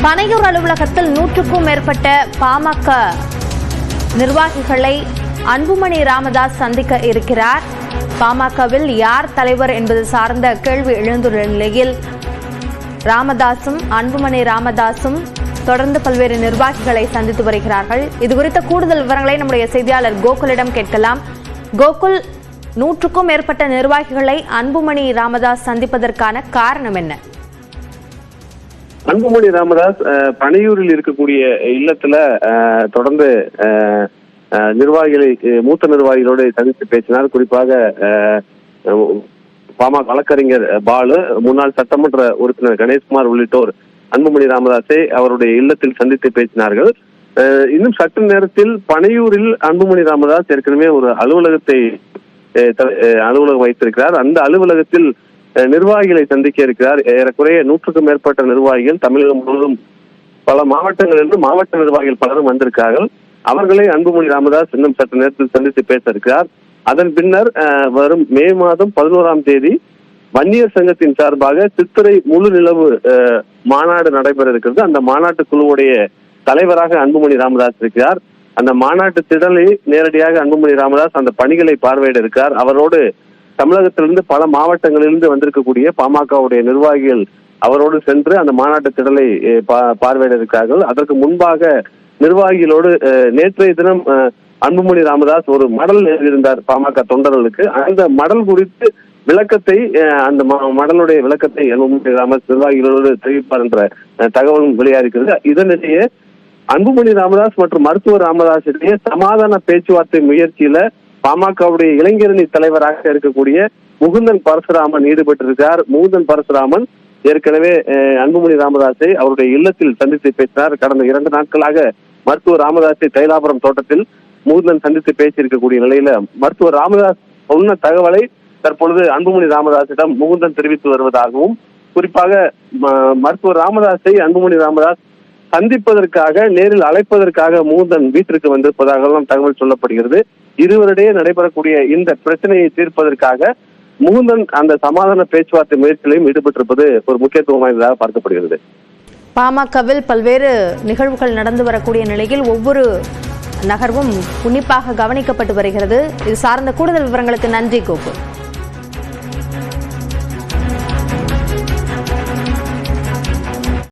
பனையூர் அலுவலகத்தில் 100க்கும் மேற்பட்ட பாமக நிர்வாகிகளை அன்புமணி ராமதாஸ் சந்திக்க இருக்கிறார். பாமகவில் யார் தலைவர் என்பது சார்ந்த கேள்வி எழுந்துள்ள நிலையில் அன்புமணி ராமதாசும் தொடர்ந்து பல்வேறு நிர்வாகிகளை சந்தித்து வருகிறார்கள். இதுகுறித்த கூடுதல் விவரங்களை நம்முடைய செய்தியாளர் கோகுலிடம் கேட்கலாம். கோகுல், 100க்கும் மேற்பட்ட நிர்வாகிகளை அன்புமணி ராமதாஸ் சந்திப்பதற்கான காரணம் என்ன? அன்புமணி ராமதாஸ் பனையூரில் இருக்கக்கூடிய இல்லத்துல தொடர்ந்து மூத்த நிர்வாகிகளோடு சந்தித்து பேசினார். குறிப்பாக பாமக வழக்கறிஞர் பாலு, முன்னாள் சட்டமன்ற உறுப்பினர் கணேஷ்குமார் உள்ளிட்டோர் அன்புமணி ராமதாஸை அவருடைய இல்லத்தில் சந்தித்து பேசினார்கள். இன்னும் சற்று நேரத்தில் பனையூரில் அன்புமணி ராமதாஸ் ஏற்கனவே ஒரு அலுவலகம் வைத்திருக்கிறார். அந்த அலுவலகத்தில் நிர்வாகிகளை சந்திக்க இருக்கிறார். ஏறக்குறைய 100க்கும் மேற்பட்ட நிர்வாகிகள் தமிழகம் முழுவதும் பல மாவட்டங்களிலிருந்து மாவட்ட நிர்வாகிகள் பலரும் வந்திருக்கிறார்கள். அவர்களை அன்புமணி ராமதாஸ் இன்னும் சற்று நேரத்தில் சந்தித்து பேச இருக்கிறார். அதன் பின்னர் வரும் மே மாதம் 11ஆம் தேதி வன்னியர் சங்கத்தின் சார்பாக சித்திரை முழு நிலவு மாநாடு நடைபெற இருக்கிறது. அந்த மாநாட்டு குழுவுடைய தலைவராக அன்புமணி ராமதாஸ் இருக்கிறார். அந்த மாநாட்டு திடலை நேரடியாக அன்புமணி ராமதாஸ் அந்த பணிகளை பார்வையிட இருக்கிறார். அவரோடு தமிழகத்திலிருந்து பல மாவட்டங்களிலிருந்து வந்திருக்கக்கூடிய பாமகவுடைய நிர்வாகிகள் அவரோடு சென்று அந்த மாநாட்டு திடலை பார்வையிட இருக்கிறார்கள். அதற்கு முன்பாக நிர்வாகிகளோடு நேற்றைய தினம் அன்புமணி ராமதாஸ் ஒரு மடல் எழுதியிருந்தார் பாமக தொண்டர்களுக்கு. அந்த மடல் குறித்து விளக்கத்தை அந்த மடலுடைய விளக்கத்தை அன்புமணி ராமதாஸ் நிர்வாகிகளோடு தெரிவிப்பார் என்ற தகவலும் வெளியாகிறது. இதனிடையே அன்புமணி ராமதாஸ் மற்றும் மருத்துவர் ராமதாஸ் இடையே சமாதான பேச்சுவார்த்தை முயற்சியில பாமகவுடைய இளைஞரணி தலைவராக இருக்கக்கூடிய முகுந்தன் பரசுராமன் ஈடுபட்டிருக்கிறார். முகுந்தன் பரசுராமன் ஏற்கனவே அன்புமணி ராமதாஸை அவருடைய இல்லத்தில் சந்தித்து பேசினார். கடந்த 2 நாட்களாக மருத்துவர் ராமதாஸை தைலாபுரம் தோட்டத்தில் முகுந்தன் சந்தித்து பேசியிருக்கக்கூடிய நிலையில மருத்துவர் ராமதாஸ் சொன்ன தகவலை தற்பொழுது அன்புமணி ராமதாஸிடம் முகுந்தன் தெரிவித்து வருவதாகவும், குறிப்பாக மருத்துவர் ராமதாஸை அன்புமணி ராமதாஸ் சந்திப்பதற்காக நேரில் அழைப்பதற்காக முகுந்தன் வீட்டிற்கு வந்திருப்பதாகவும் தகவல் சொல்லப்படுகிறது. இருவரிடையே நடைபெறக்கூடிய இந்த பிரச்சனையை தீர்ப்பதற்காக முகுந்தன் அந்த சமாதான பேச்சுவார்த்தை முயற்சியிலையும் ஈடுபட்டிருப்பது ஒரு முக்கியத்துவம் வாய்ந்ததாக பார்க்கப்படுகிறது. பாமகவில் பல்வேறு நிகழ்வுகள் நடந்து வரக்கூடிய நிலையில் ஒவ்வொரு நகர்வும் உன்னிப்பாக கவனிக்கப்பட்டு வருகிறது. இது சார்ந்த கூடுதல் விவரங்களுக்கு நன்றி கோகுல்.